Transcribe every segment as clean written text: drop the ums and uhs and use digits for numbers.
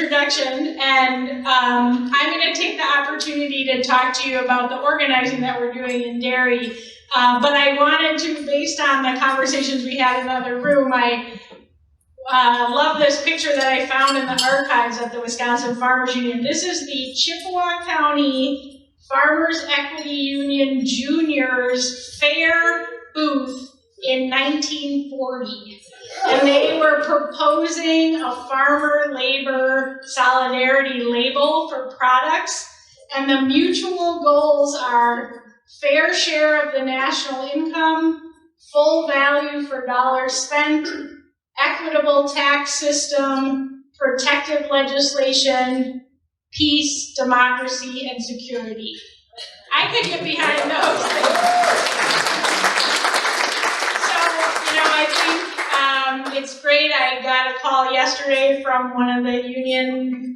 introduction, and I'm going to take the opportunity to talk to you about the organizing that we're doing in dairy. But I wanted to, based on the conversations we had in the other room, I love this picture that I found in the archives of the Wisconsin Farmers Union. This is the Chippewa County Farmers Equity Union Juniors Fair booth in 1940. And they were proposing a farmer labor solidarity label for products. And the mutual goals are fair share of the national income, full value for dollars spent, equitable tax system, protective legislation, peace, democracy, and security. I could get behind those things. I think it's great. I got a call yesterday from one of the union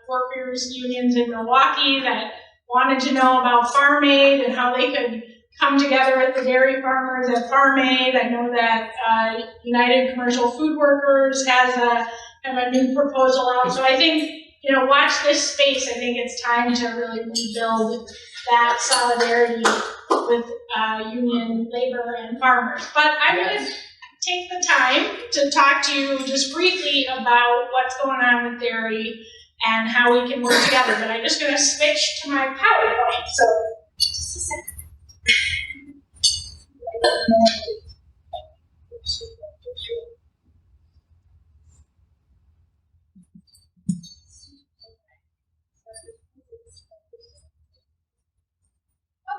workers unions in Milwaukee that wanted to know about Farm Aid and how they could come together with the dairy farmers at Farm Aid. I know that United Commercial Food Workers has a new proposal out. So I think, watch this space. I think it's time to really rebuild that solidarity with union labor and farmers. But I'm going to take the time to talk to you just briefly about what's going on with dairy and how we can work together. But I'm just going to switch to my PowerPoint. So, just a second.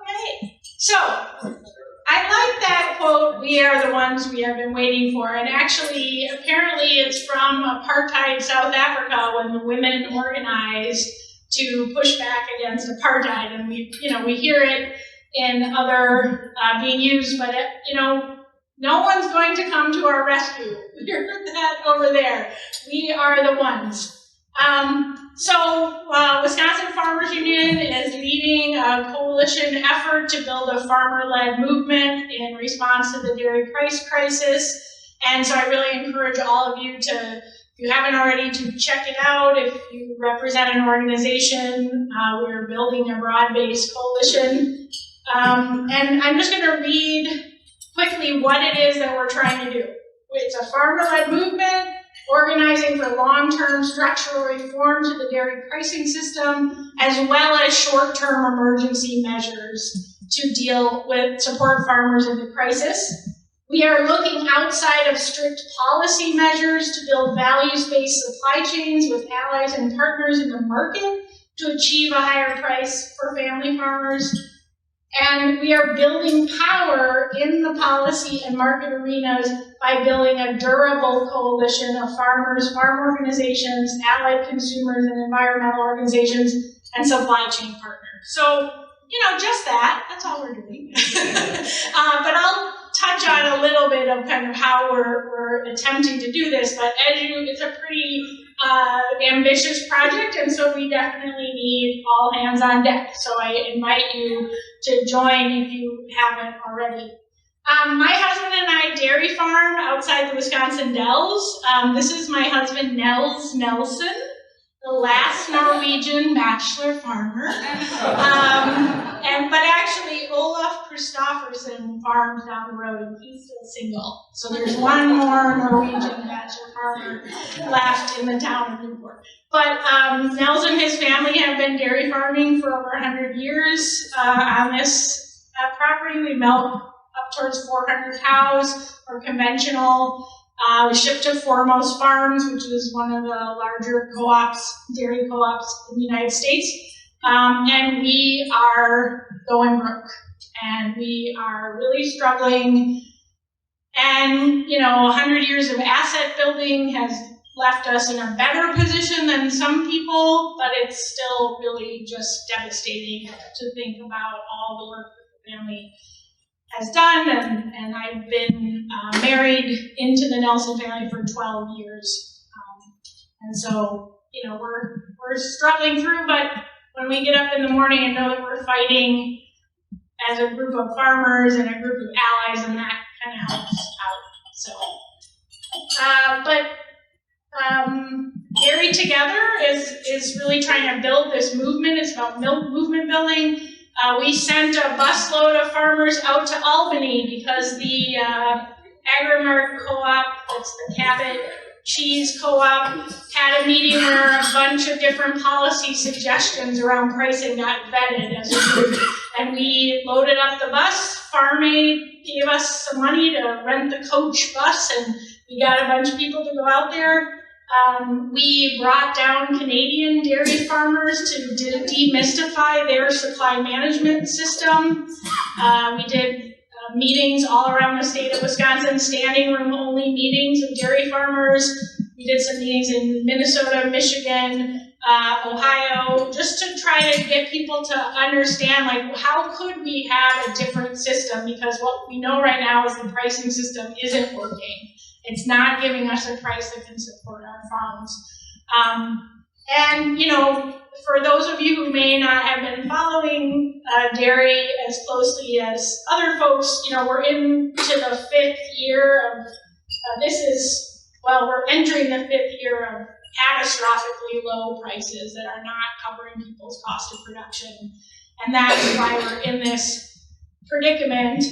Okay, so I like that quote, "We are the ones we have been waiting for," and actually, apparently it's from apartheid South Africa when the women organized to push back against apartheid, and we hear it in other being used, but no one's going to come to our rescue. We heard that over there. We are the ones. Wisconsin Farmers Union is leading a coalition effort to build a farmer-led movement in response to the dairy price crisis. And so I really encourage all of you to, if you haven't already, to check it out. If you represent an organization, we're building a broad-based coalition. And I'm just going to read quickly what it is that we're trying to do. It's a farmer-led movement organizing for long-term structural reform to the dairy pricing system, as well as short-term emergency measures to support farmers in the crisis. We are looking outside of strict policy measures to build values-based supply chains with allies and partners in the market to achieve a higher price for family farmers. And we are building power in the policy and market arenas by building a durable coalition of farmers, farm organizations, allied consumers, and environmental organizations, and supply chain partners. So, just that's all we're doing. But I'll touch on a little bit of kind of how we're attempting to do this, but it's a pretty ambitious project, and so we definitely need all hands on deck. So I invite you to join if you haven't already. My husband and I dairy farm outside the Wisconsin Dells. This is my husband, Nels Nelson, the last Norwegian bachelor farmer. But actually, Olaf Kristofferson farms down the road, and he's still single. So there's one more Norwegian bachelor farmer left in the town of Newport. But Nels and his family have been dairy farming for over 100 years. On this property, we milk up towards 400 cows. We're conventional. We ship to Foremost Farms, which is one of the larger co-ops, dairy co-ops in the United States. And we are going broke. And we are really struggling. And, 100 years of asset building has left us in a better position than some people, but it's still really just devastating to think about all the work that the family has done, and I've been married into the Nelson family for 12 years. And so, we're struggling through, but when we get up in the morning and know that we're fighting as a group of farmers and a group of allies, and that kind of helps out. So, Dairy Together is really trying to build this movement. It's about milk movement building. We sent a busload of farmers out to Albany because the Agrimark Co-op, that's the Cabot Cheese Co-op, had a meeting where a bunch of different policy suggestions around pricing got vetted as a group. And we loaded up the bus. Farm Aid gave us some money to rent the coach bus, and we got a bunch of people to go out there. We brought down Canadian dairy farmers to demystify their supply management system. We did meetings all around the state of Wisconsin, standing room only meetings of dairy farmers. We did some meetings in Minnesota, Michigan, Ohio, just to try to get people to understand, like, how could we have a different system? Because what we know right now is the pricing system isn't working. It's not giving us a price that can support our farms. And, you know, for those of you who may not have been following dairy as closely as other folks, you know, we're into the 5th year of, we're entering the 5th year of catastrophically low prices that are not covering people's cost of production. And that's why we're in this predicament.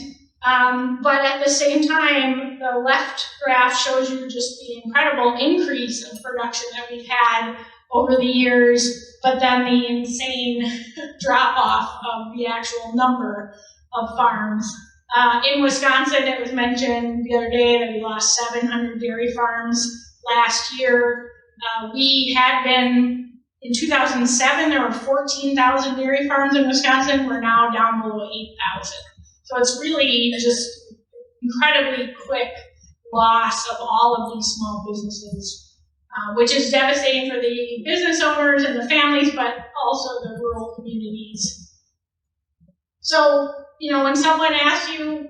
But at the same time, the left graph shows you just the incredible increase of production that we've had over the years, but then the insane drop-off of the actual number of farms. In Wisconsin, it was mentioned the other day that we lost 700 dairy farms last year. We had been, in 2007, there were 14,000 dairy farms in Wisconsin. We're now down below 8,000. So it's really just incredibly quick loss of all of these small businesses, which is devastating for the business owners and the families, but also the rural communities. So, you know, when someone asks you,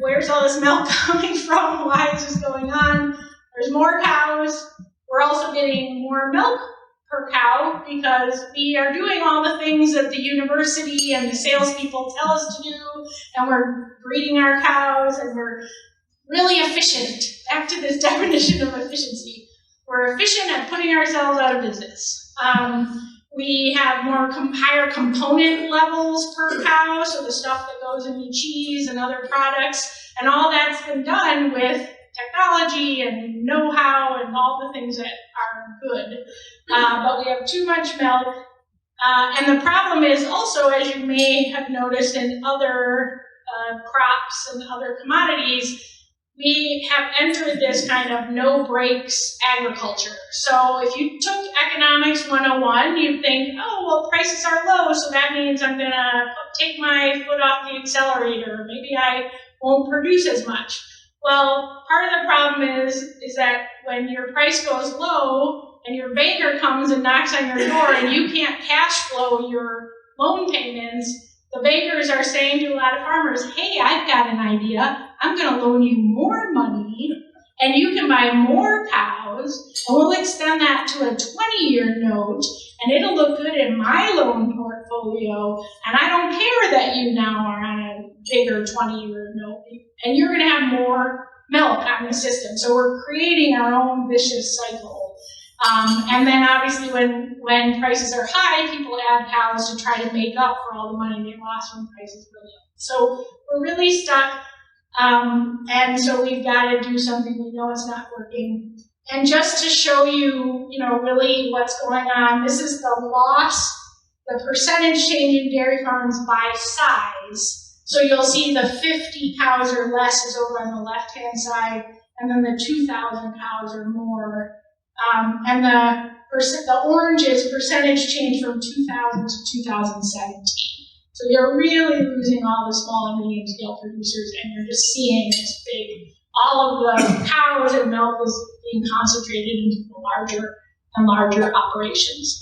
where's all this milk coming from? Why is this going on? There's more cows. We're also getting more milk per cow because we are doing all the things that the university and the salespeople tell us to do, and we're breeding our cows, and we're really efficient. Back to this definition of efficiency. We're efficient at putting ourselves out of business. We have more higher component levels per cow, so the stuff that goes into cheese and other products, and all that's been done with technology and know-how and all the things that are good. But we have too much milk. And the problem is also, as you may have noticed in other crops and other commodities, we have entered this kind of no-breaks agriculture. So if you took Economics 101, you'd think, oh, well, prices are low, so that means I'm going to take my foot off the accelerator. Maybe I won't produce as much. Well, part of the problem is that when your price goes low and your banker comes and knocks on your door and you can't cash flow your loan payments, the bankers are saying to a lot of farmers, hey, I've got an idea. I'm going to loan you more money, and you can buy more cows, and we'll extend that to a 20-year note, and it'll look good in my loan portfolio, and I don't care that you now are on a bigger 20-year note, and you're going to have more milk on the system. So we're creating our own vicious cycle. And then obviously when prices are high, people add cows to try to make up for all the money they lost when prices were low. So we're really stuck, and so we've got to do something. We know it's not working. And just to show you, really what's going on, this is the loss, the percentage change in dairy farms by size. So you'll see the 50 cows or less is over on the left-hand side, and then the 2,000 cows or more. And the orange is percentage change from 2000 to 2017. So you're really losing all the small and medium scale producers, and you're just seeing this big, all of the cows and milk is being concentrated into the larger and larger operations.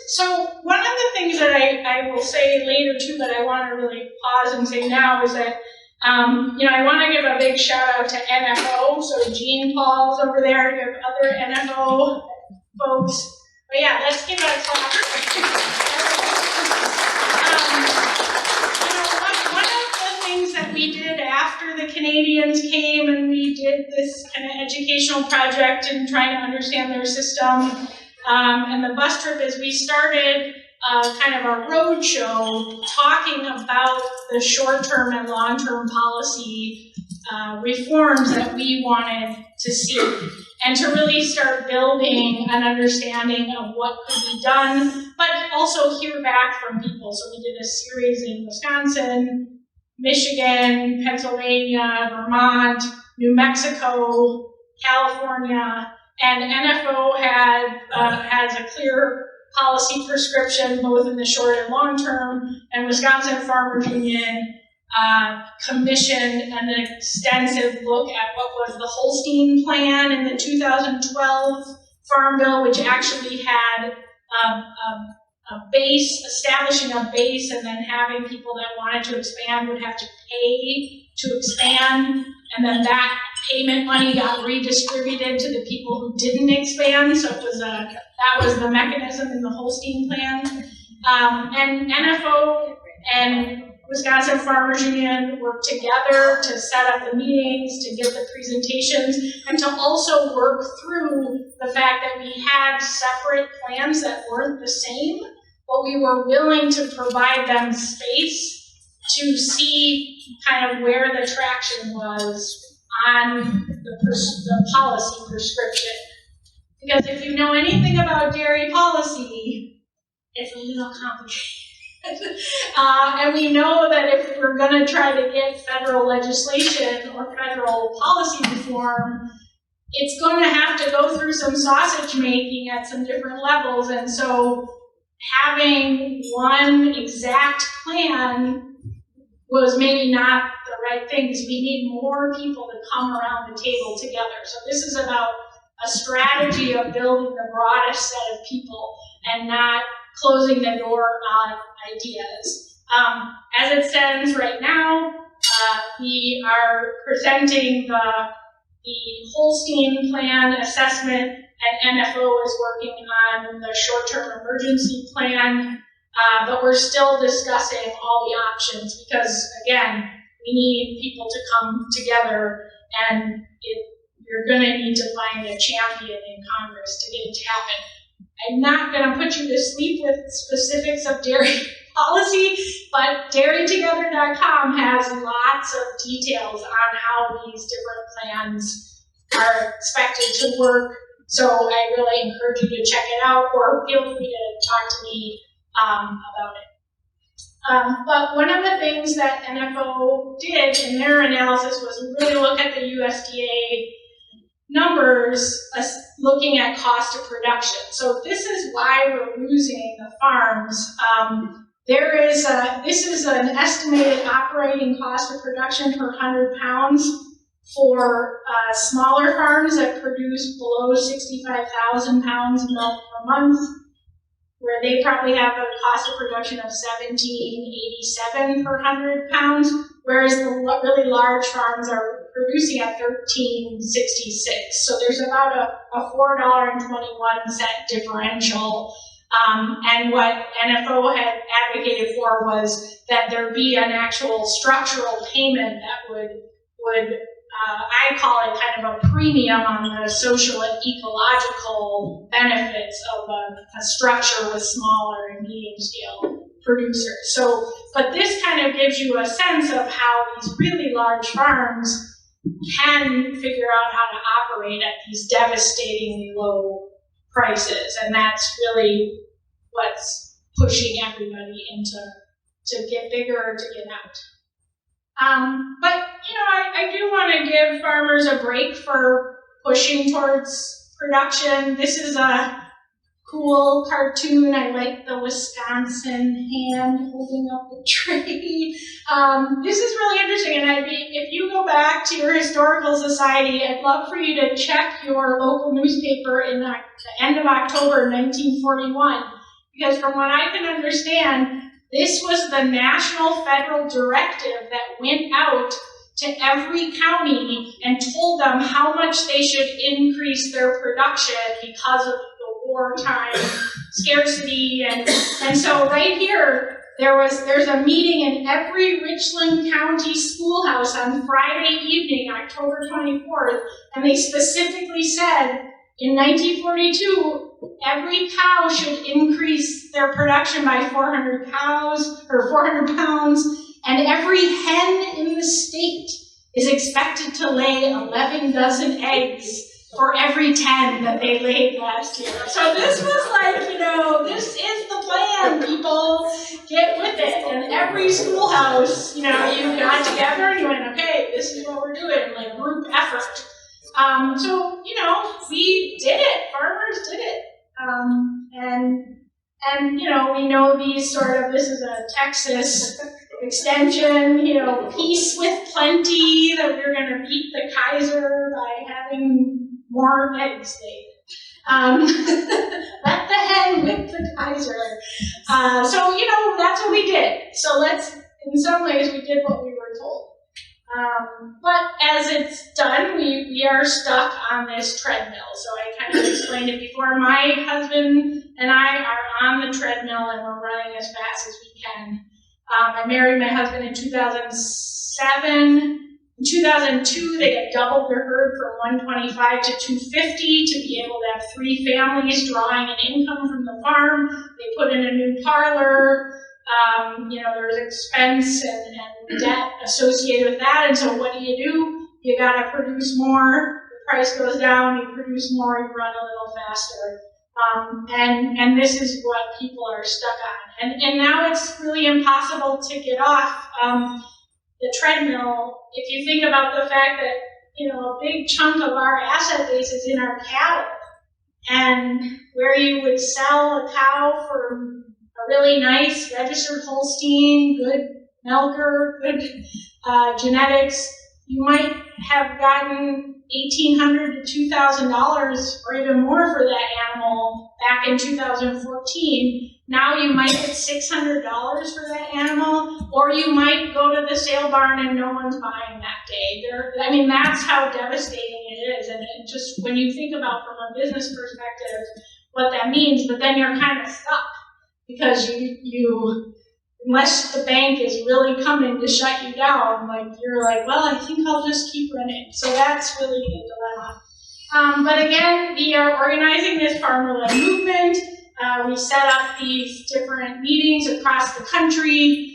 So one of the things that I will say later too, that I want to really pause and say now is that I want to give a big shout out to NFO. So Jean Paul's over there, you have other NFO folks. But yeah, let's give a clap. One of the things that we did after the Canadians came and we we did this kind of educational project and trying to understand their system. And the bus trip is we started kind of a road show talking about the short-term and long-term policy reforms that we wanted to see, and to really start building an understanding of what could be done, but also hear back from people. So we did a series in Wisconsin, Michigan, Pennsylvania, Vermont, New Mexico, California, and NFO has a clear policy prescription both in the short and long term, and Wisconsin Farmers Union commissioned an extensive look at what was the Holstein Plan in the 2012 Farm Bill, which actually had a base, establishing a base, and then having people that wanted to expand would have to pay to expand, and then that payment money got redistributed to the people who didn't expand. So it was that was the mechanism in the Holstein Plan. And NFO and Wisconsin Farmers Union worked together to set up the meetings, to get the presentations, and to also work through the fact that we had separate plans that weren't the same, but we were willing to provide them space to see kind of where the traction was on the policy prescription. Because if you know anything about dairy policy, it's a little complicated. And we know that if we're going to try to get federal legislation or federal policy reform, it's going to have to go through some sausage making at some different levels. And so having one exact plan was maybe not the right thing, because we need more people to come around the table together. So this is about a strategy of building the broadest set of people and not closing the door on ideas. As it stands right now, we are presenting the Holstein Plan assessment, and NFO is working on the short-term emergency plan, but we're still discussing all the options because, again, we need people to come together, and you're going to need to find a champion in Congress to get it to happen. I'm not going to put you to sleep with specifics of dairy policy, but dairytogether.com has lots of details on how these different plans are expected to work. So I really encourage you to check it out, or feel free to talk to me about it. But one of the things that NFO did in their analysis was really look at the USDA numbers, looking at cost of production. So this is why we're losing the farms. This is an estimated operating cost of production per 100 pounds for smaller farms that produce below 65,000 pounds of milk per month, where they probably have a cost of production of $17.87 per 100 pounds, whereas the really large farms are producing at $13.66. So there's about a $4.21 differential. And what NFO had advocated for was that there be an actual structural payment that would I call it kind of a premium on the social and ecological benefits of a structure with smaller and medium scale producers. So, but this kind of gives you a sense of how these really large farms can figure out how to operate at these devastatingly low prices, and that's really what's pushing everybody to get bigger or to get out. But, I do want to give farmers a break for pushing towards production. This is a cool cartoon. I like the Wisconsin hand holding up the tree. This is really interesting, and if you go back to your historical society, I'd love for you to check your local newspaper in the end of October 1941, because from what I can understand, this was the national federal directive that went out to every county and told them how much they should increase their production because of the wartime scarcity. And so right here, there's a meeting in every Richland County schoolhouse on Friday evening, October 24th, and they specifically said in 1942, every cow should increase their production by 400 cows, or 400 pounds, and every hen in the state is expected to lay 11 dozen eggs for every 10 that they laid last year. So this was like, this is the plan, people. Get with it. And every schoolhouse, you got together and you went, okay, this is what we're doing, like group effort. So, we did it. Farmers did it. And we know these this is a Texas extension, peace with plenty, that we're going to beat the Kaiser by having more eggs laid. Let the hen whip the Kaiser. So, that's what we did. So in some ways, we did what we were told. But as it's done, we are stuck on this treadmill. So I kind of explained it before. My husband and I are on the treadmill and we're running as fast as we can. I married my husband in 2007. In 2002, they had doubled their herd from 125 to 250 to be able to have 3 families drawing an income from the farm. They put in a new parlor. There's expense and debt associated with that. And so what do? You got to produce more. The price goes down. You produce more. You run a little faster. And this is what people are stuck on. And now it's really impossible to get off the treadmill if you think about the fact that, a big chunk of our asset base is in our cattle. And where you would sell a cow for a really nice registered Holstein, good milker, good genetics, you might have gotten $1,800 to $2,000 or even more for that animal back in 2014. Now you might get $600 for that animal, or you might go to the sale barn and no one's buying that day. That's how devastating it is. And it just, when you think about from a business perspective what that means, but then you're kind of stuck because you unless the bank is really coming to shut you down, you're like, well, I think I'll just keep running. So that's really a dilemma. But again, we are organizing this FarmerLed movement. We set up these different meetings across the country,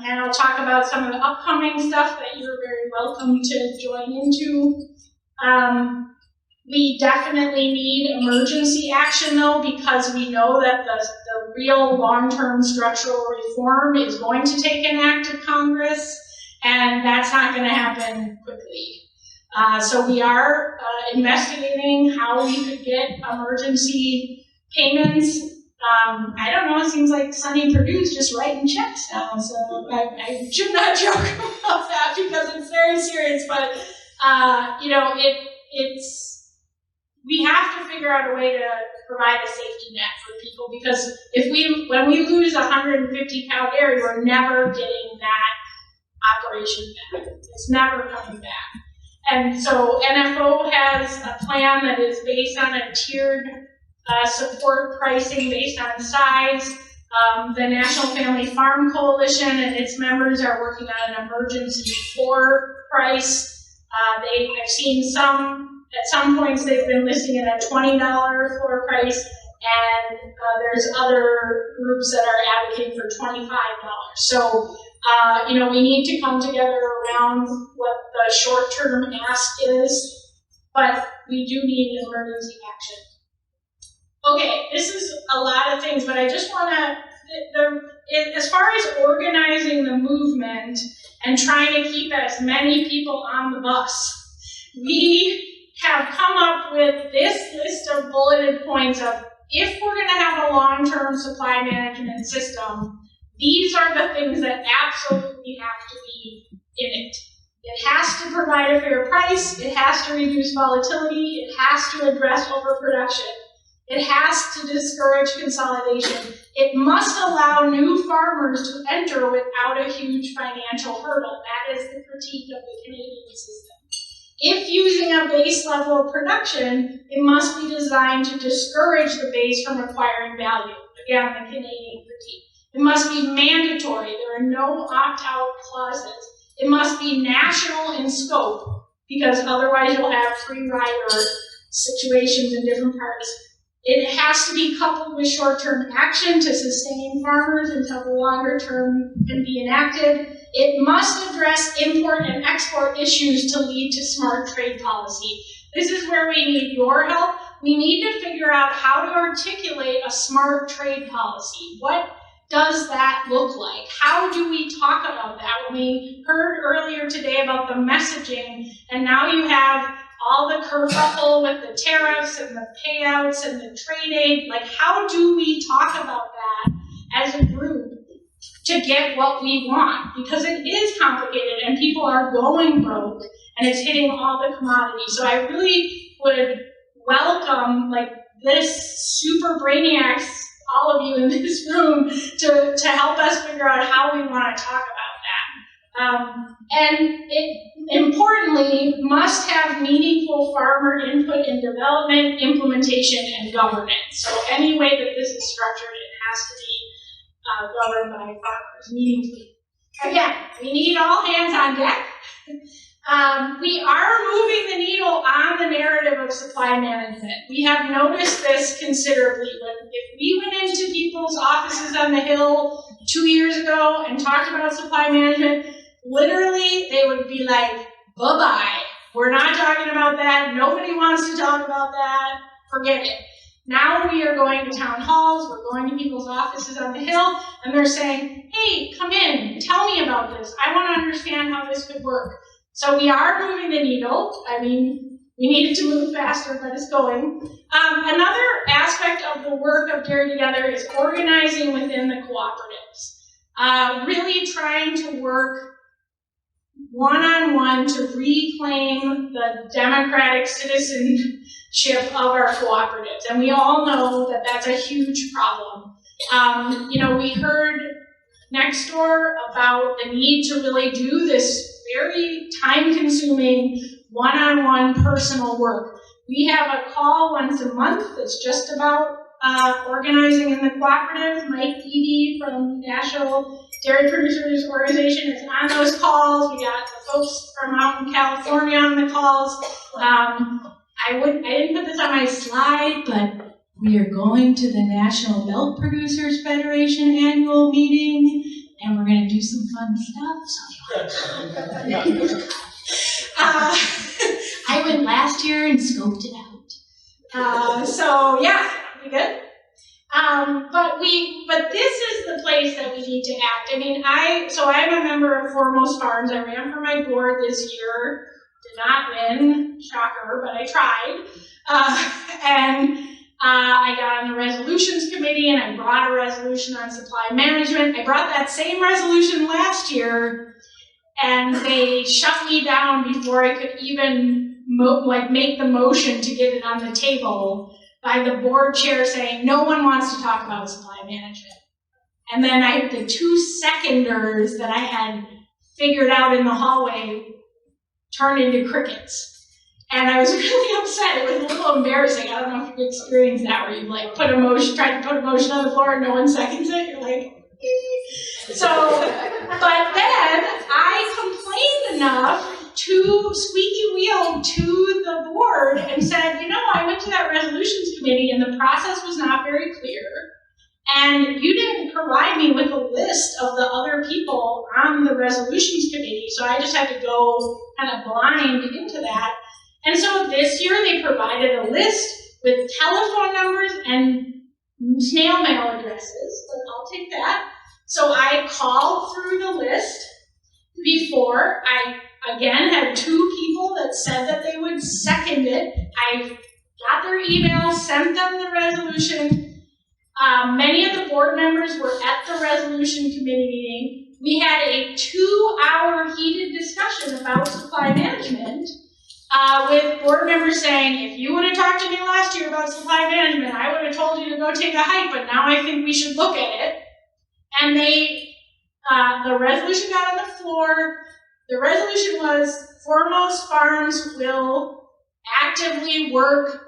and I'll talk about some of the upcoming stuff that you're very welcome to join into. We definitely need emergency action, though, because we know that the real long-term structural reform is going to take an act of Congress, and that's not going to happen quickly. So we are investigating how we could get emergency payments. I don't know, it seems like Sonny Perdue's just writing checks now, so I should not joke about that because it's very serious, but we have to figure out a way to provide a safety net for people, because when we lose 150 cow dairy, we're never getting that operation back. It's never coming back. And so NFO has a plan that is based on a tiered support pricing based on size. The National Family Farm Coalition and its members are working on an emergency floor price. I've seen at some points they've been listing it at $20 floor price, and there's other groups that are advocating for $25. So, we need to come together around what the short-term ask is, but we do need emergency action. Okay, this is a lot of things, but I just want to, as far as organizing the movement and trying to keep as many people on the bus, we have come up with this list of bulleted points of, if we're going to have a long-term supply management system, these are the things that absolutely have to be in it. It has to provide a fair price, it has to reduce volatility, it has to address overproduction, it has to discourage consolidation, it must allow new farmers to enter without a huge financial hurdle. That is the critique of the Canadian system. If using a base level of production, it must be designed to discourage the base from acquiring value. Again, the Canadian critique. It must be mandatory. There are no opt-out clauses. It must be national in scope, because otherwise you'll have free rider situations in different parts. It has to be coupled with short-term action to sustain farmers until the longer term can be enacted. It must address import and export issues to lead to smart trade policy. This is where we need your help. We need to figure out how to articulate a smart trade policy. What does that look like? How do we talk about that? When we heard earlier today about the messaging, and now you have all the kerfuffle with the tariffs and the payouts and the trade aid, like how do we talk about that as a group to get what we want? Because it is complicated and people are going broke and it's hitting all the commodities. So I really would welcome like this super brainiacs, all of you in this room, to help us figure out how we want to talk about that. And it, importantly, must have meaningful farmer input in development, implementation, and governance. So any way that this is structured, it has to be governed by farmers meaningfully. Again, we need all hands on deck. We are moving the needle on the narrative of supply management. We have noticed this considerably. If we went into people's offices on the Hill 2 years ago and talked about supply management, literally they would be like, bye-bye. We're not talking about that. Nobody wants to talk about that. Forget it. Now we are going to town halls, we're going to people's offices on the Hill, and they're saying, hey, come in, tell me about this. I want to understand how this could work. So we are moving the needle. I mean, we needed to move faster, but it's going. Another aspect of the work of Dairy Together is organizing within the cooperatives. Really trying to work one-on-one to reclaim the democratic citizenship of our cooperatives. And we all know that that's a huge problem. We heard next door about the need to really do this very time-consuming, one-on-one personal work. We have a call once a month that's just about organizing in the cooperative. Mike Edie from National Dairy Producers Organization is on those calls. We got the folks from out in California on the calls. I didn't put this on my slide, but we are going to the National Milk Producers Federation annual meeting, and we're going to do some fun stuff. I went last year and scoped it out. So yeah, we good? But this is the place that we need to act. I mean, I'm a member of Foremost Farms. I ran for my board this year. Did not win, shocker, but I tried. I got on the resolutions committee and I brought a resolution on supply management. I brought that same resolution last year and they shut me down before I could even make the motion to get it on the table by the board chair saying, no one wants to talk about supply management. And then the 2 seconders that I had figured out in the hallway turned into crickets. And I was really upset. It was a little embarrassing. I don't know if you've experienced that where you tried to put a motion on the floor and no one seconds it. You're like, so, but then I complained enough to squeaky wheel to the board and said, I went to that resolutions committee and the process was not very clear. And you didn't provide me with a list of the other people on the resolutions committee. So I just had to go kind of blind into that. And so this year they provided a list with telephone numbers and snail mail addresses, but I'll take that. So I called through the list before. I, again, had 2 people that said that they would second it. I got their email, sent them the resolution. Many of the board members were at the resolution committee meeting. We had a 2-hour heated discussion about supply management. With board members saying, if you would have talked to me last year about supply management, I would have told you to go take a hike, but now I think we should look at it. And the resolution got on the floor. The resolution was, Foremost Farms will actively work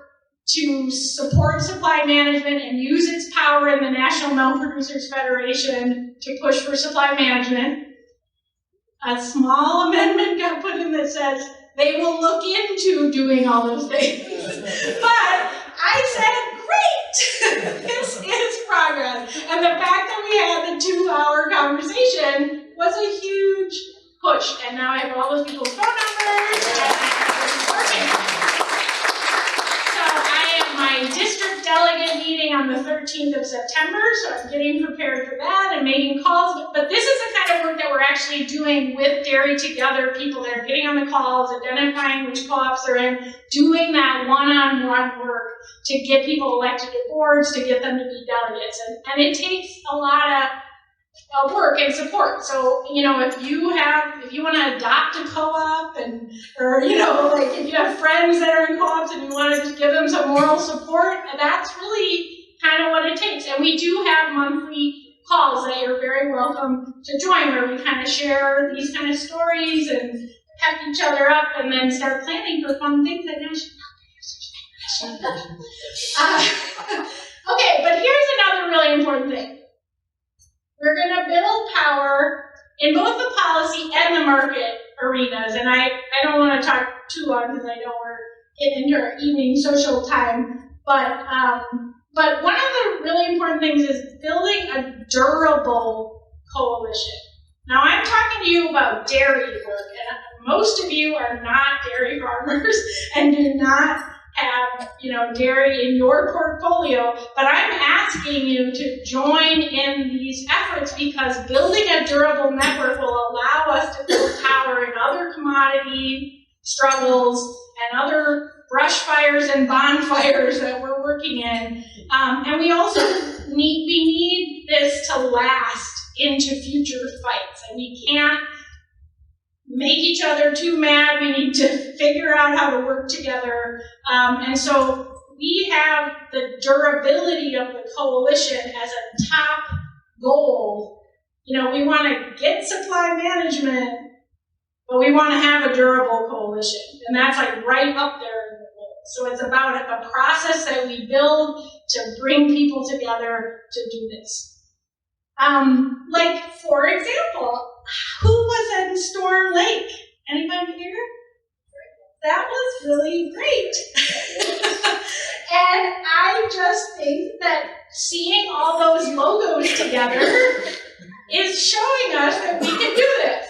to support supply management and use its power in the National Milk Producers Federation to push for supply management. A small amendment got put in that says they will look into doing all those things. But I said, great, this is progress. And the fact that we had the 2-hour conversation was a huge push. And now I have all those people's phone numbers and it's working. My district delegate meeting on the 13th of September, so I'm getting prepared for that and making calls. But this is the kind of work that we're actually doing with Dairy Together, people that are getting on the calls, identifying which co-ops they're in, doing that one-on-one work to get people elected to boards, to get them to be delegates. And it takes a lot of work and support. So, if you want to adopt a co-op or if you have friends that are in co-ops and you want to just give them some moral support, that's really kind of what it takes. And we do have monthly calls that you're very welcome to join, where we kind of share these kind of stories and pep each other up and then start planning for fun things that national. Okay, but here's another really important thing. We're going to build power in both the policy and the market arenas. And I don't want to talk too long because I know we're getting into our evening social time. But one of the really important things is building a durable coalition. Now, I'm talking to you about dairy work, and most of you are not dairy farmers and do not have, dairy in your portfolio, but I'm asking you to join in these efforts because building a durable network will allow us to build power in other commodity struggles and other brush fires and bonfires that we're working in. And we also need this to last into future fights. And we can't make each other too mad. We need to figure out how to work together. And so we have the durability of the coalition as a top goal. We want to get supply management, but we want to have a durable coalition. And that's like right up there in the goal. So it's about a process that we build to bring people together to do this. For example, who was in Storm Lake? Anybody here? That was really great. And I just think that seeing all those logos together is showing us that we can do this.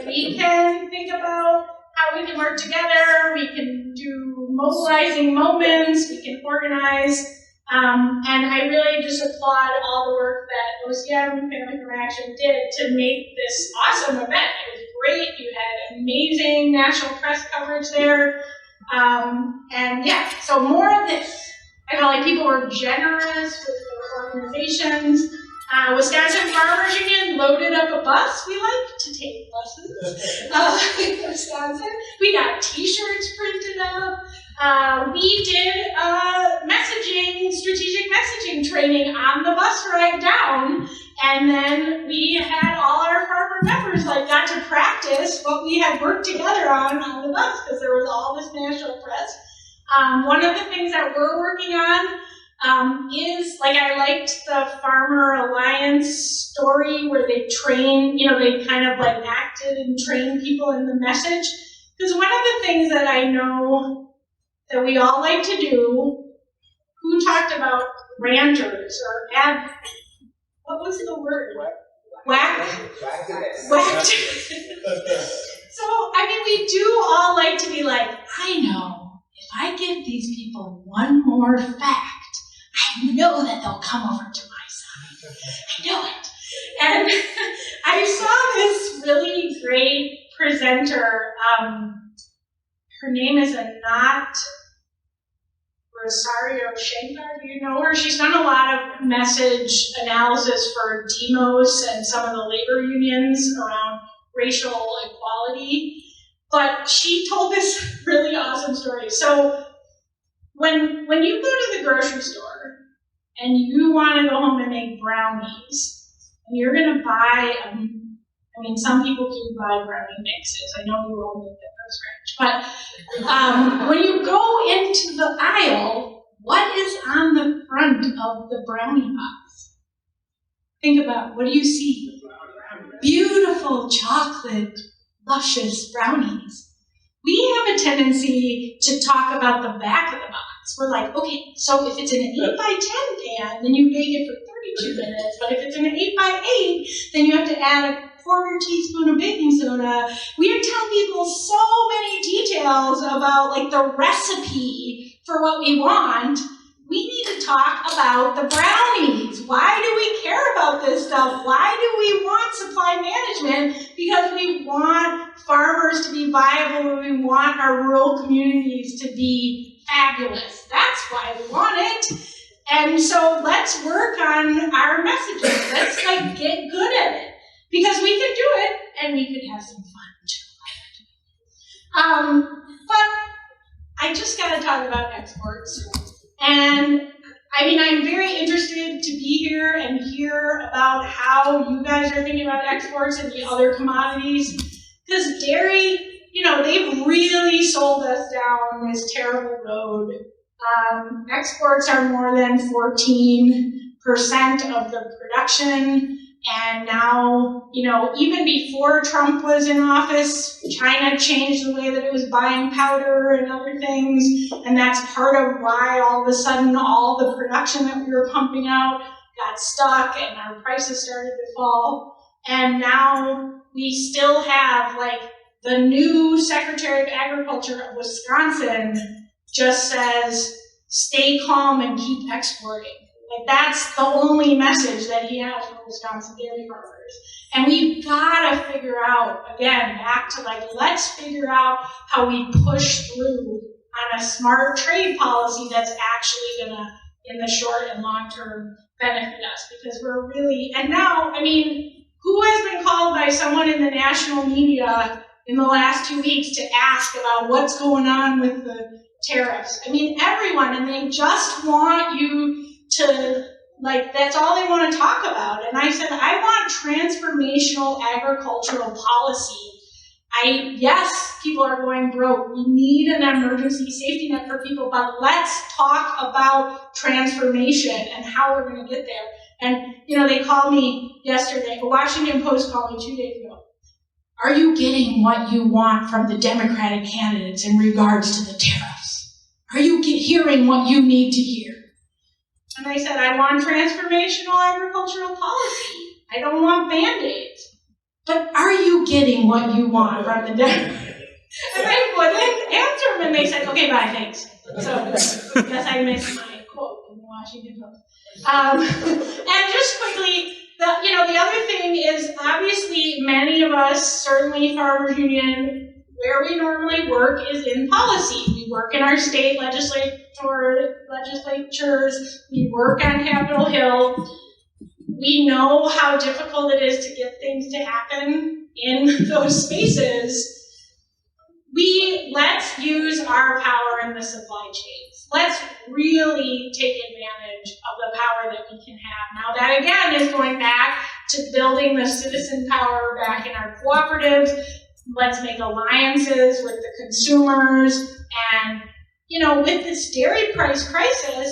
We can think about how we can work together, we can do mobilizing moments, we can organize. And I really just applaud all the work that OCM and Family Farm Action did to make this awesome event. It was great. You had amazing national press coverage there. So more of this. I felt like people were generous with their organizations. Wisconsin Farmers Union loaded up a bus. We like to take buses in Wisconsin. We got t-shirts printed up. We did strategic messaging training on the bus ride down, and then we had all our farmer members got to practice what we had worked together on the bus because there was all this national press. One of the things that we're working on is, I liked the Farmer Alliance story where they train, they kind of acted and trained people in the message. Because one of the things that I know that we all like to do, who talked about ranters or what was the word? Whack. So, we do all like to be I know, if I give these people one more fact, I know that they'll come over to my side. I know it. And I saw this really great presenter. Her name is Anat Rosario Shankar. Do you know her? She's done a lot of message analysis for Demos and some of the labor unions around racial equality. But she told this really awesome story. So when you go to the grocery store and you want to go home and make brownies, and you're going to buy, some people do buy brownie mixes. I know you all make them from scratch. But when you go into the aisle, what is on the front of the brownie box? Think about, what do you see? Beautiful chocolate, luscious brownies. We have a tendency to talk about the back of the box. We're like, okay, so if it's in an 8x10 pan, then you bake it for 32 minutes. But if it's in an 8x8, then you have to add a quarter teaspoon of baking soda. We are telling people so many details about like the recipe for what we want. We need to talk about the brownies. Why do we care about this stuff? Why do we want supply management? Because we want farmers to be viable, and we want our rural communities to be fabulous. That's why we want it. And so let's work on our messages. Let's get good at it. Because we can do it, and we could have some fun too. But I just got to talk about exports. And I mean, I'm very interested to be here and hear about how you guys are thinking about exports and the other commodities. Because dairy, they've really sold us down this terrible road. Exports are more than 14% of the production. And now, even before Trump was in office, China changed the way that it was buying powder and other things. And that's part of why all of a sudden all the production that we were pumping out got stuck and our prices started to fall. And now we still have, the new Secretary of Agriculture of Wisconsin just says, stay calm and keep exporting. That's the only message that he has for Wisconsin dairy farmers. And we've got to figure out, again, back to let's figure out how we push through on a smart trade policy that's actually going to, in the short and long term, benefit us. Because we're really, and now, who has been called by someone in the national media in the last 2 weeks to ask about what's going on with the tariffs? Everyone, and they just want you to, that's all they want to talk about. And I said, I want transformational agricultural policy. Yes, people are going broke. We need an emergency safety net for people, but let's talk about transformation and how we're going to get there. And, they called me yesterday, the Washington Post called me 2 days ago. Are you getting what you want from the Democratic candidates in regards to the tariffs? Are you hearing what you need to hear? And I said, I want transformational agricultural policy. I don't want Band-Aids. But are you getting what you want from the Democrats? And I wouldn't answer them, and they said, okay, bye, thanks. So I guess I missed my quote in the Washington Post. And just quickly, the other thing is, obviously, many of us, certainly Farmers Union, where we normally work is in policy. We work in our state legislatures, we work on Capitol Hill. We know how difficult it is to get things to happen in those spaces. Let's use our power in the supply chains. Let's really take advantage of the power that we can have. Now that again is going back to building the citizen power back in our cooperatives. Let's make alliances with the consumers. And, with this dairy price crisis,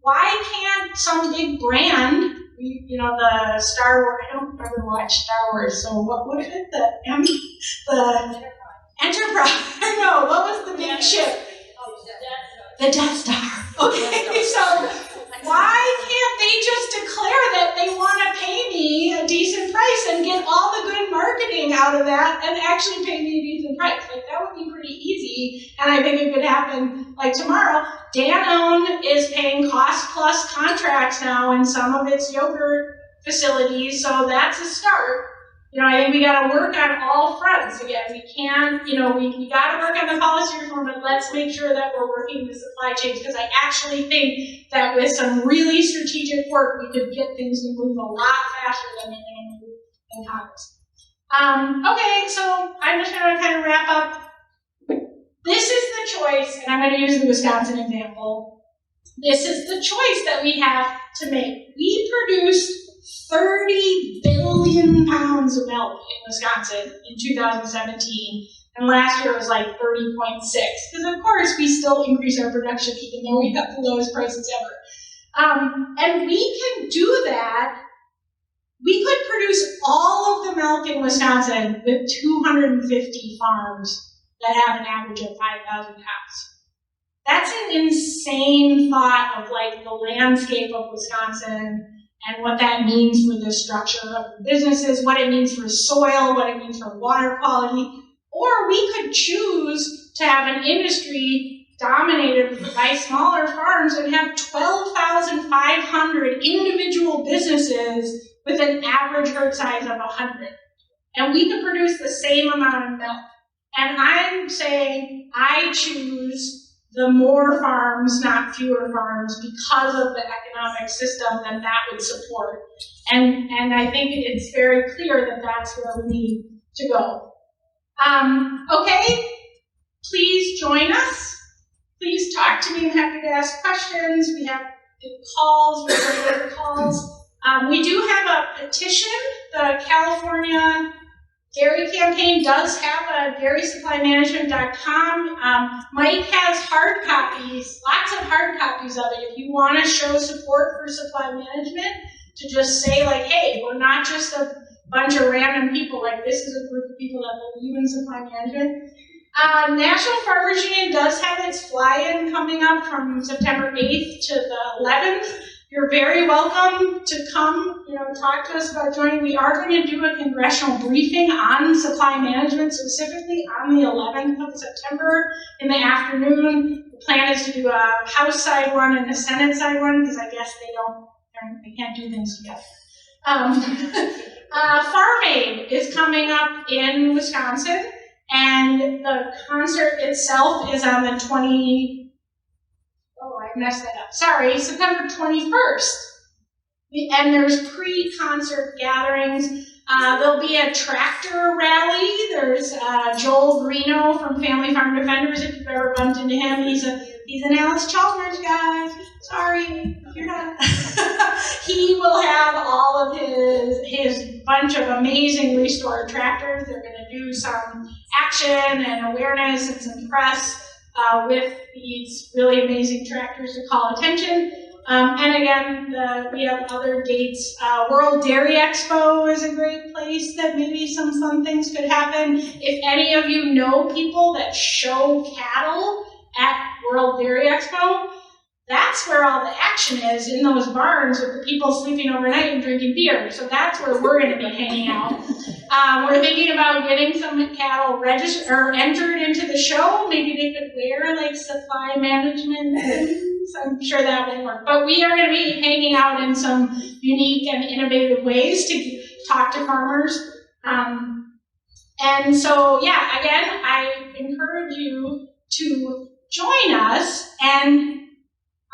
why can't some big brand, the Star Wars, I don't ever watch Star Wars, so what is it? The Enterprise. No, what was the big ship? The Death Star. Okay, so why can't they just declare that they want to pay me a decent price and get all the good marketing out of that and actually pay me a decent price? That would be pretty easy, and I think it could happen tomorrow. Danone is paying cost plus contracts now in some of its yogurt facilities, so that's a start. I think we got to work on all fronts. Again, we can't, we got to work on the policy reform, but let's make sure that we're working the supply chains, because I actually think that with some really strategic work, we could get things to move a lot faster than they're going to move in Congress. Okay, so I'm just going to kind of wrap up. This is the choice, and I'm going to use the Wisconsin example. This is the choice that we have to make. We produce 30 billion pounds of milk in Wisconsin in 2017. And last year it was like 30.6, because of course we still increase our production even though we have the lowest prices ever. And we can do that. We could produce all of the milk in Wisconsin with 250 farms that have an average of 5,000 cows. That's an insane thought of like the landscape of Wisconsin and what that means for the structure of the businesses, what it means for soil, what it means for water quality. Or we could choose to have an industry dominated by smaller farms and have 12,500 individual businesses with an average herd size of 100. And we could produce the same amount of milk. And I'm saying I choose the more farms, not fewer farms, because of the economic system that would support. And I think it's very clear that that's where we need to go. Okay, please join us. Please talk to me. I'm happy to ask questions. We have calls, regular calls. We do have a petition. The California Dairy Campaign does have a dairysupplymanagement.com. Mike has hard copies, lots of hard copies of it. If you want to show support for supply management, to just say like, hey, we're not just a bunch of random people, like this is a group of people that believe in supply management. National Farmers Union does have its fly-in coming up from September 8th to the 11th. You're very welcome to come, talk to us about joining. We are going to do a congressional briefing on supply management, specifically on the 11th of September in the afternoon. The plan is to do a House side one and a Senate side one, because I guess they can't do things together. Farm Aid is coming up in Wisconsin, and the concert itself is on the September 21st. And there's pre-concert gatherings. There'll be a tractor rally. There's Joel Greeno from Family Farm Defenders, if you've ever bumped into him. He's an Alice Chalmers guy. Sorry, you're not. He will have all of his bunch of amazing restored tractors. They're going to do some action and awareness and some press with these really amazing tractors to call attention. And again, we have other dates. World Dairy Expo is a great place that maybe some fun things could happen. If any of you know people that show cattle at World Dairy Expo, that's where all the action is, in those barns with the people sleeping overnight and drinking beer. So that's where we're going to be hanging out. We're thinking about getting some cattle registered or entered into the show. Maybe they could wear like supply management things. I'm sure that will work. But we are going to be hanging out in some unique and innovative ways to talk to farmers. And so, yeah, again, I encourage you to join us. And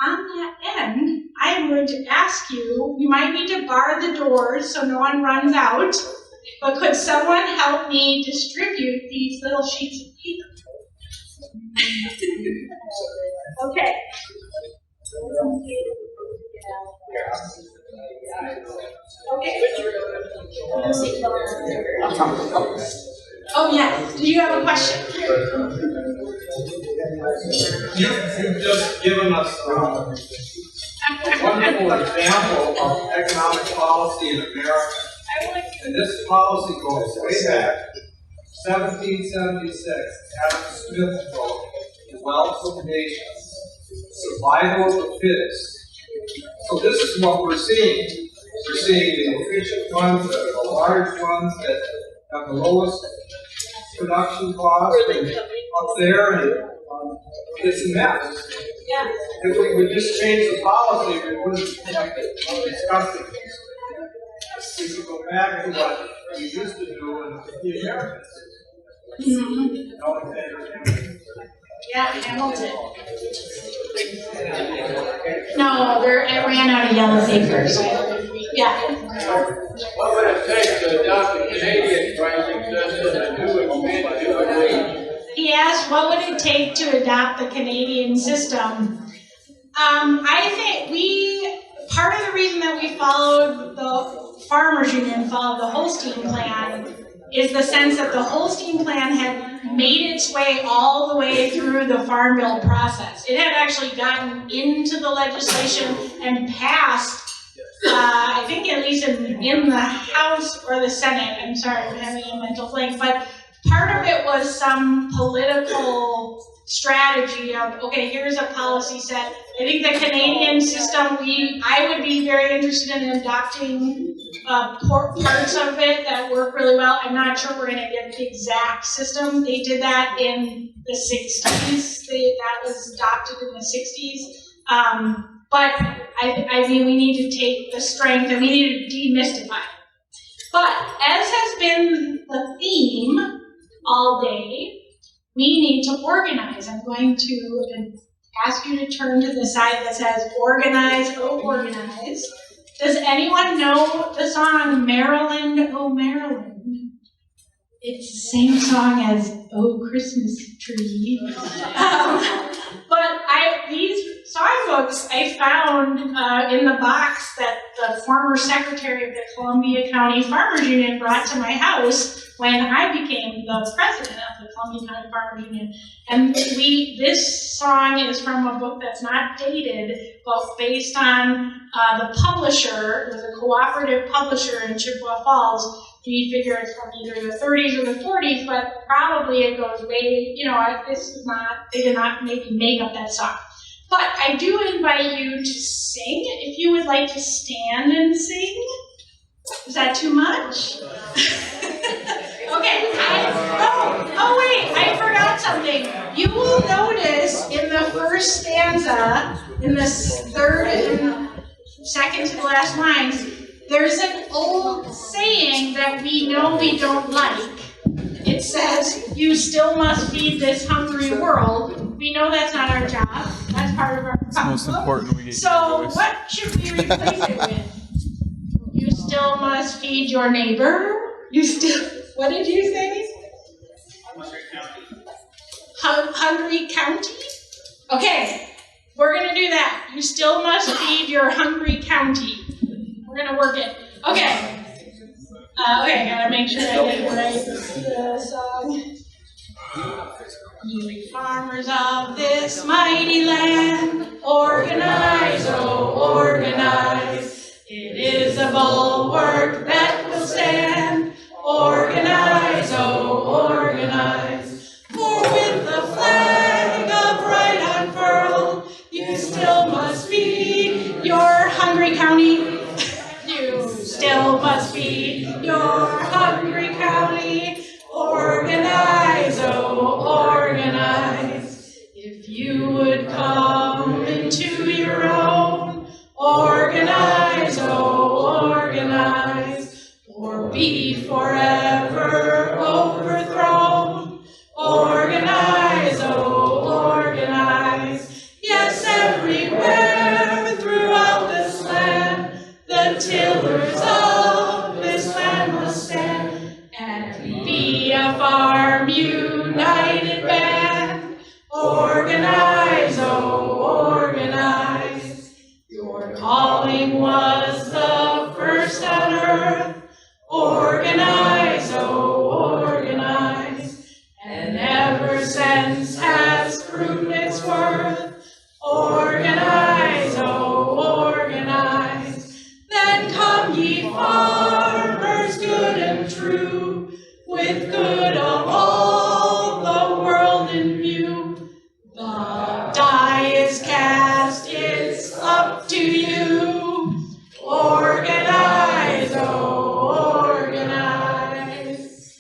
on that end, I am going to ask you, you might need to bar the doors so no one runs out, but could someone help me distribute these little sheets of paper? Okay. Oh, yeah. Do you have a question? You've just given us a wonderful example of economic policy in America. And this policy goes way back, 1776, Adam Smith wrote, "The wealth of nations, survival of the fittest." So this is what we're seeing. We're seeing the efficient ones, the large ones that have the lowest production cost and up there, and it's a mess. Yeah. If we would just change the policy, we wouldn't have to discuss it. We should go back to what we used to do in the Americans. Yeah, Hamilton. No, it ran out of yellow paper. So yeah. What would it take to adopt the Canadian pricing system and who would win, who would lead? He asked, what would it take to adopt the Canadian system? I think part of the reason that we followed the Farmers Union, followed the Holstein Plan, is the sense that the Holstein Plan had made its way all the way through the Farm Bill process. It had actually gotten into the legislation and passed, I think at least in the House or the Senate. I'm sorry, I'm having a mental blank, but part of it was some political strategy of, okay, here's a policy set. I think the Canadian system, I would be very interested in adopting parts of it that work really well. I'm not sure we're going to get the exact system. They did that in the 60s. That was adopted in the 60s. But I mean, we need to take the strength and we need to demystify it. But as has been the theme all day, we need to organize. I'm going to ask you to turn to the side that says organize, oh organize. Does anyone know the song Maryland, oh Maryland? It's the same song as Oh Christmas Tree. But these songbooks I found in the box that the former secretary of the Columbia County Farmers Union brought to my house when I became the president of the Columbia County Farmers Union. And this song is from a book that's not dated, but based on the publisher. It was a cooperative publisher in Chippewa Falls. We figure it's from either the 30s or the 40s, but probably it goes way, they did not maybe make up that song. But I do invite you to sing, if you would like to stand and sing. Is that too much? Okay, wait, I forgot something. You will notice in the first stanza, in the third and second to the last lines, there's an old saying that we know we don't like. It says, you still must feed this hungry world. We know that's not our job. That's part of our job. It's the most important we get. So what should we replace it with? You still must feed your neighbor. What did you say? Hungry County? Okay, we're going to do that. You still must feed your hungry county. We're going to work it. Okay. Gotta make sure I get it right. The song. Ye farmers of this mighty land, organize, oh, organize. It is a bulwark that will stand. Organize, oh, organize. For with the flag upright unfurled, you still must feed your hungry county. You still must feed your hungry county. Organize, oh, organize. If you would come into your own, organize, oh, organize. Or be forever overthrown. Organize, oh, organize. Yes, everywhere throughout this land, the tillers of this land must stand and be a farm united band. Organize, oh, organize. Your calling was the first on earth. Organize, oh, organize. And ever since has proved its worth. Organize, oh, organize. Then come ye farmers good and true, with good of all the world in view. The die is cast, it's up to you. Organize, oh, organize.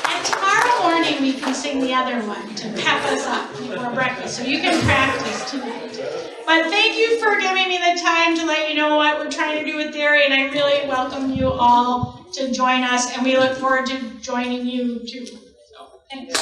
And tomorrow morning we can sing the other one to pep us up before breakfast, so you can practice tonight. But thank you for giving me the time to let you know what we're trying to do with dairy, and I really welcome you all to join us, and we look forward to joining you too. So, thanks.